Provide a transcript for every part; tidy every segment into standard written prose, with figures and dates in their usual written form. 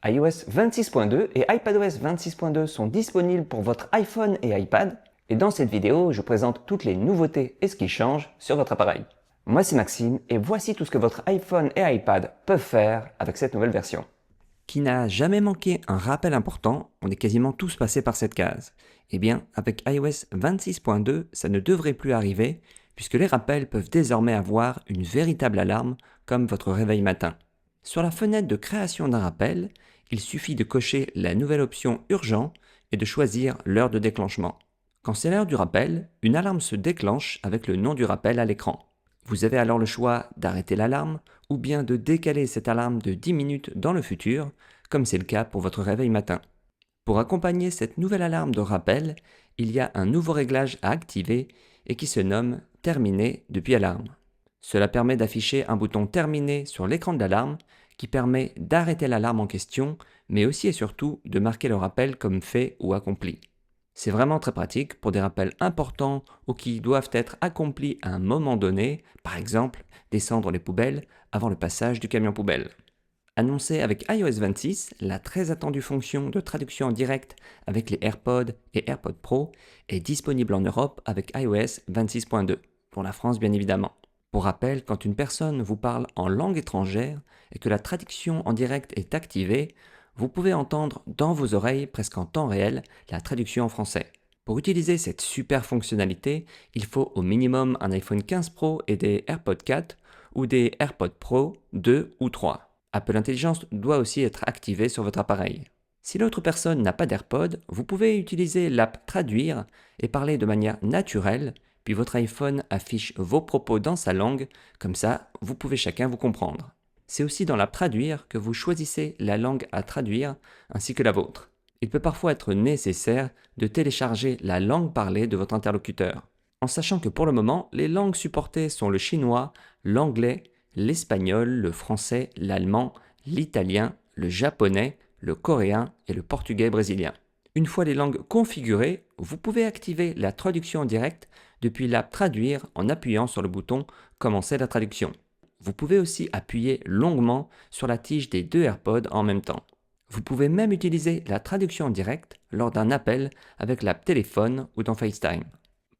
iOS 26.2 et iPadOS 26.2 sont disponibles pour votre iPhone et iPad, et dans cette vidéo, je vous présente toutes les nouveautés et ce qui change sur votre appareil. Moi c'est Maxime, et voici tout ce que votre iPhone et iPad peuvent faire avec cette nouvelle version. Qui n'a jamais manqué un rappel important, on est quasiment tous passés par cette case. Eh bien, avec iOS 26.2, ça ne devrait plus arriver, puisque les rappels peuvent désormais avoir une véritable alarme, comme votre réveil matin. Sur la fenêtre de création d'un rappel, il suffit de cocher la nouvelle option Urgent et de choisir l'heure de déclenchement. Quand c'est l'heure du rappel, une alarme se déclenche avec le nom du rappel à l'écran. Vous avez alors le choix d'arrêter l'alarme ou bien de décaler cette alarme de 10 minutes dans le futur, comme c'est le cas pour votre réveil matin. Pour accompagner cette nouvelle alarme de rappel, il y a un nouveau réglage à activer et qui se nomme « Terminer depuis alarme ». Cela permet d'afficher un bouton « Terminer » sur l'écran de l'alarme qui permet d'arrêter l'alarme en question, mais aussi et surtout de marquer le rappel comme fait ou accompli. C'est vraiment très pratique pour des rappels importants ou qui doivent être accomplis à un moment donné, par exemple descendre les poubelles avant le passage du camion poubelle. Annoncée avec iOS 26, la très attendue fonction de traduction en direct avec les AirPods et AirPods Pro est disponible en Europe avec iOS 26.2, pour la France bien évidemment. Pour rappel, quand une personne vous parle en langue étrangère et que la traduction en direct est activée, vous pouvez entendre dans vos oreilles presque en temps réel la traduction en français. Pour utiliser cette super fonctionnalité, il faut au minimum un iPhone 15 Pro et des AirPods 4 ou des AirPods Pro 2 ou 3. Apple Intelligence doit aussi être activé sur votre appareil. Si l'autre personne n'a pas d'AirPods, vous pouvez utiliser l'app Traduire et parler de manière naturelle, puis votre iPhone affiche vos propos dans sa langue, comme ça vous pouvez chacun vous comprendre. C'est aussi dans l'app Traduire que vous choisissez la langue à traduire ainsi que la vôtre. Il peut parfois être nécessaire de télécharger la langue parlée de votre interlocuteur, en sachant que pour le moment, les langues supportées sont le chinois, l'anglais, l'espagnol, le français, l'allemand, l'italien, le japonais, le coréen et le portugais brésilien. Une fois les langues configurées, vous pouvez activer la traduction en direct depuis l'app Traduire en appuyant sur le bouton « Commencer la traduction ». Vous pouvez aussi appuyer longuement sur la tige des deux AirPods en même temps. Vous pouvez même utiliser la traduction en direct lors d'un appel avec l'app téléphone ou dans FaceTime.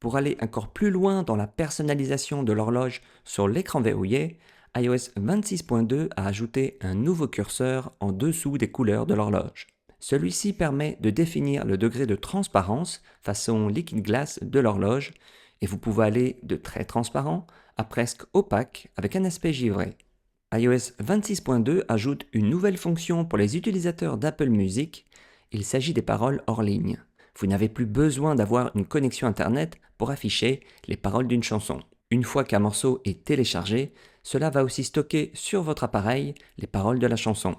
Pour aller encore plus loin dans la personnalisation de l'horloge sur l'écran verrouillé, iOS 26.2 a ajouté un nouveau curseur en dessous des couleurs de l'horloge. Celui-ci permet de définir le degré de transparence façon liquid glass de l'horloge et vous pouvez aller de très transparent à presque opaque avec un aspect givré. iOS 26.2 ajoute une nouvelle fonction pour les utilisateurs d'Apple Music, il s'agit des paroles hors ligne. Vous n'avez plus besoin d'avoir une connexion internet pour afficher les paroles d'une chanson. Une fois qu'un morceau est téléchargé, cela va aussi stocker sur votre appareil les paroles de la chanson.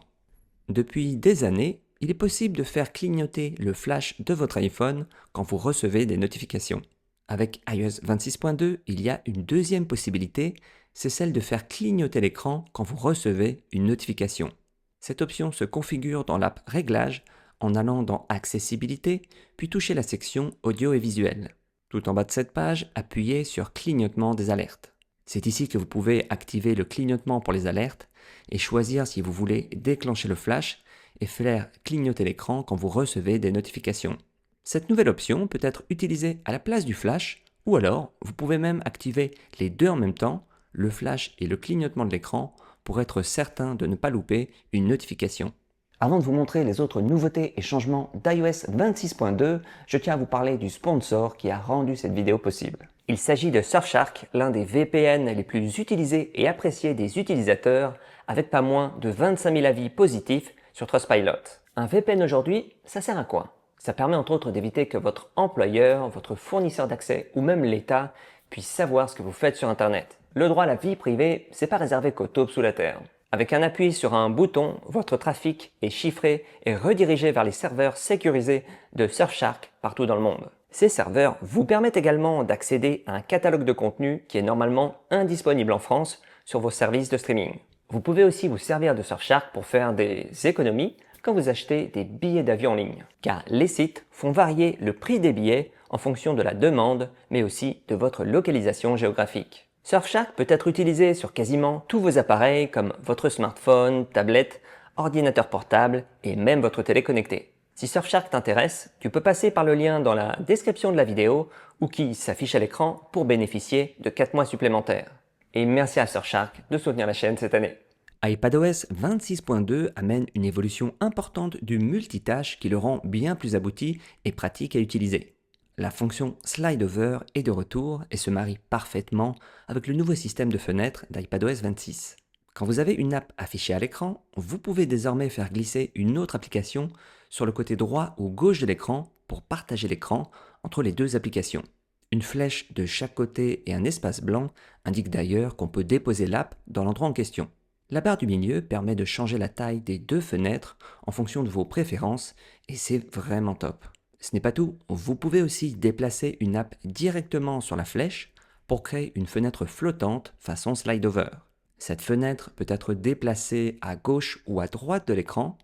Depuis des années, il est possible de faire clignoter le flash de votre iPhone quand vous recevez des notifications. Avec iOS 26.2, il y a une deuxième possibilité, c'est celle de faire clignoter l'écran quand vous recevez une notification. Cette option se configure dans l'app Réglages en allant dans Accessibilité, puis toucher la section Audio et visuel. Tout en bas de cette page, appuyez sur Clignotement des alertes. C'est ici que vous pouvez activer le clignotement pour les alertes et choisir si vous voulez déclencher le flash et faire clignoter l'écran quand vous recevez des notifications. Cette nouvelle option peut être utilisée à la place du flash ou alors vous pouvez même activer les deux en même temps, le flash et le clignotement de l'écran pour être certain de ne pas louper une notification. Avant de vous montrer les autres nouveautés et changements d'iOS 26.2, je tiens à vous parler du sponsor qui a rendu cette vidéo possible. Il s'agit de Surfshark, l'un des VPN les plus utilisés et appréciés des utilisateurs, avec pas moins de 25 000 avis positifs sur Trustpilot. Un VPN aujourd'hui, ça sert à quoi? Ça permet entre autres d'éviter que votre employeur, votre fournisseur d'accès ou même l'État puisse savoir ce que vous faites sur Internet. Le droit à la vie privée, c'est pas réservé qu'aux taupes sous la terre. Avec un appui sur un bouton, votre trafic est chiffré et redirigé vers les serveurs sécurisés de Surfshark partout dans le monde. Ces serveurs vous permettent également d'accéder à un catalogue de contenu qui est normalement indisponible en France sur vos services de streaming. Vous pouvez aussi vous servir de Surfshark pour faire des économies quand vous achetez des billets d'avion en ligne, car les sites font varier le prix des billets en fonction de la demande, mais aussi de votre localisation géographique. Surfshark peut être utilisé sur quasiment tous vos appareils comme votre smartphone, tablette, ordinateur portable et même votre télé connectée. Si Surfshark t'intéresse, tu peux passer par le lien dans la description de la vidéo ou qui s'affiche à l'écran pour bénéficier de 4 mois supplémentaires. Et merci à Surfshark de soutenir la chaîne cette année. iPadOS 26.2 amène une évolution importante du multitâche qui le rend bien plus abouti et pratique à utiliser. La fonction Slide Over est de retour et se marie parfaitement avec le nouveau système de fenêtres d'iPadOS 26. Quand vous avez une app affichée à l'écran, vous pouvez désormais faire glisser une autre application sur le côté droit ou gauche de l'écran pour partager l'écran entre les deux applications. Une flèche de chaque côté et un espace blanc indiquent d'ailleurs qu'on peut déposer l'app dans l'endroit en question. La barre du milieu permet de changer la taille des deux fenêtres en fonction de vos préférences et c'est vraiment top. Ce n'est pas tout, vous pouvez aussi déplacer une app directement sur la flèche pour créer une fenêtre flottante façon slide over. Cette fenêtre peut être déplacée à gauche ou à droite de l'écran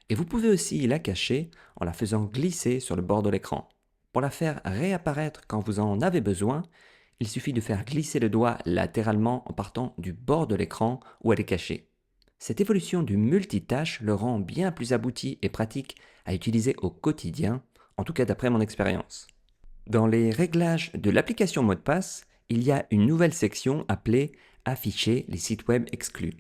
et vous pouvez aussi la cacher en la faisant glisser sur le bord de l'écran. Pour la faire réapparaître quand vous en avez besoin, il suffit de faire glisser le doigt latéralement en partant du bord de l'écran où elle est cachée. Cette évolution du multitâche le rend bien plus abouti et pratique à utiliser au quotidien, en tout cas d'après mon expérience. Dans les réglages de l'application mot de passe, il y a une nouvelle section appelée « Afficher les sites web exclus ».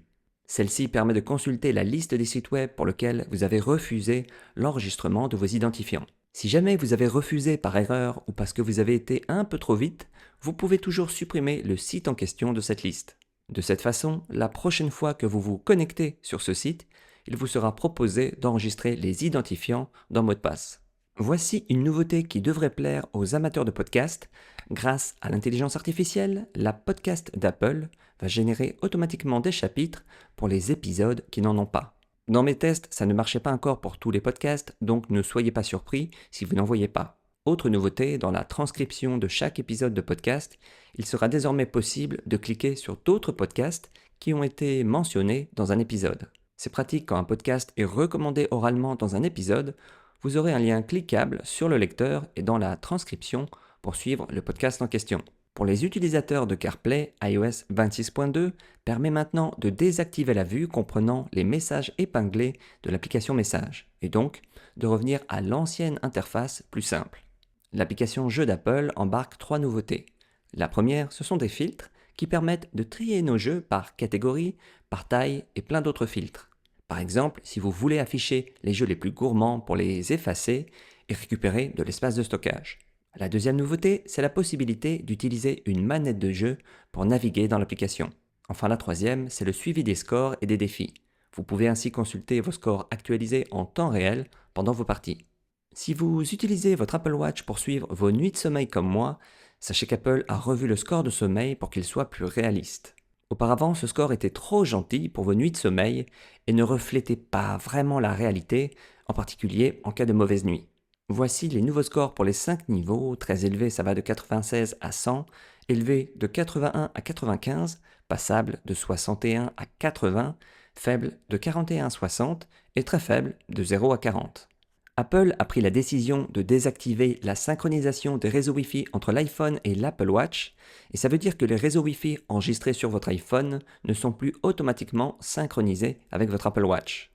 Celle-ci permet de consulter la liste des sites web pour lesquels vous avez refusé l'enregistrement de vos identifiants. Si jamais vous avez refusé par erreur ou parce que vous avez été un peu trop vite, vous pouvez toujours supprimer le site en question de cette liste. De cette façon, la prochaine fois que vous vous connectez sur ce site, il vous sera proposé d'enregistrer les identifiants dans mot de passe. Voici une nouveauté qui devrait plaire aux amateurs de podcasts. Grâce à l'intelligence artificielle, la podcast d'Apple va générer automatiquement des chapitres pour les épisodes qui n'en ont pas. Dans mes tests, ça ne marchait pas encore pour tous les podcasts, donc ne soyez pas surpris si vous n'en voyez pas. Autre nouveauté, dans la transcription de chaque épisode de podcast, il sera désormais possible de cliquer sur d'autres podcasts qui ont été mentionnés dans un épisode. C'est pratique quand un podcast est recommandé oralement dans un épisode, vous aurez un lien cliquable sur le lecteur et dans la transcription pour suivre le podcast en question. Pour les utilisateurs de CarPlay, iOS 26.2 permet maintenant de désactiver la vue comprenant les messages épinglés de l'application Messages et donc de revenir à l'ancienne interface plus simple. L'application Jeux d'Apple embarque 3 nouveautés. La première, ce sont des filtres qui permettent de trier nos jeux par catégorie, par taille et plein d'autres filtres. Par exemple, si vous voulez afficher les jeux les plus gourmands pour les effacer et récupérer de l'espace de stockage. La deuxième nouveauté, c'est la possibilité d'utiliser une manette de jeu pour naviguer dans l'application. Enfin, la troisième, c'est le suivi des scores et des défis. Vous pouvez ainsi consulter vos scores actualisés en temps réel pendant vos parties. Si vous utilisez votre Apple Watch pour suivre vos nuits de sommeil comme moi, sachez qu'Apple a revu le score de sommeil pour qu'il soit plus réaliste. Auparavant, ce score était trop gentil pour vos nuits de sommeil et ne reflétait pas vraiment la réalité, en particulier en cas de mauvaise nuit. Voici les nouveaux scores pour les 5 niveaux, très élevés ça va de 96 à 100, élevé de 81 à 95, passable de 61 à 80, faible de 41 à 60 et très faible de 0 à 40. Apple a pris la décision de désactiver la synchronisation des réseaux Wi-Fi entre l'iPhone et l'Apple Watch, et ça veut dire que les réseaux Wi-Fi enregistrés sur votre iPhone ne sont plus automatiquement synchronisés avec votre Apple Watch.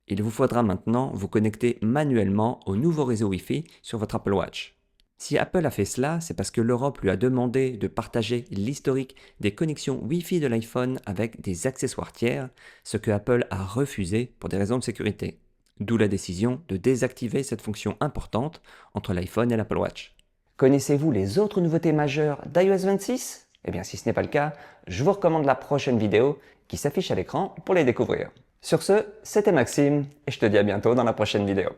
Il vous faudra maintenant vous connecter manuellement au nouveau réseau Wi-Fi sur votre Apple Watch. Si Apple a fait cela, c'est parce que l'Europe lui a demandé de partager l'historique des connexions Wi-Fi de l'iPhone avec des accessoires tiers, ce que Apple a refusé pour des raisons de sécurité. D'où la décision de désactiver cette fonction importante entre l'iPhone et l'Apple Watch. Connaissez-vous les autres nouveautés majeures d'iOS 26 ? Eh bien, si ce n'est pas le cas, je vous recommande la prochaine vidéo qui s'affiche à l'écran pour les découvrir. Sur ce, c'était Maxime et je te dis à bientôt dans la prochaine vidéo.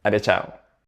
Allez, ciao!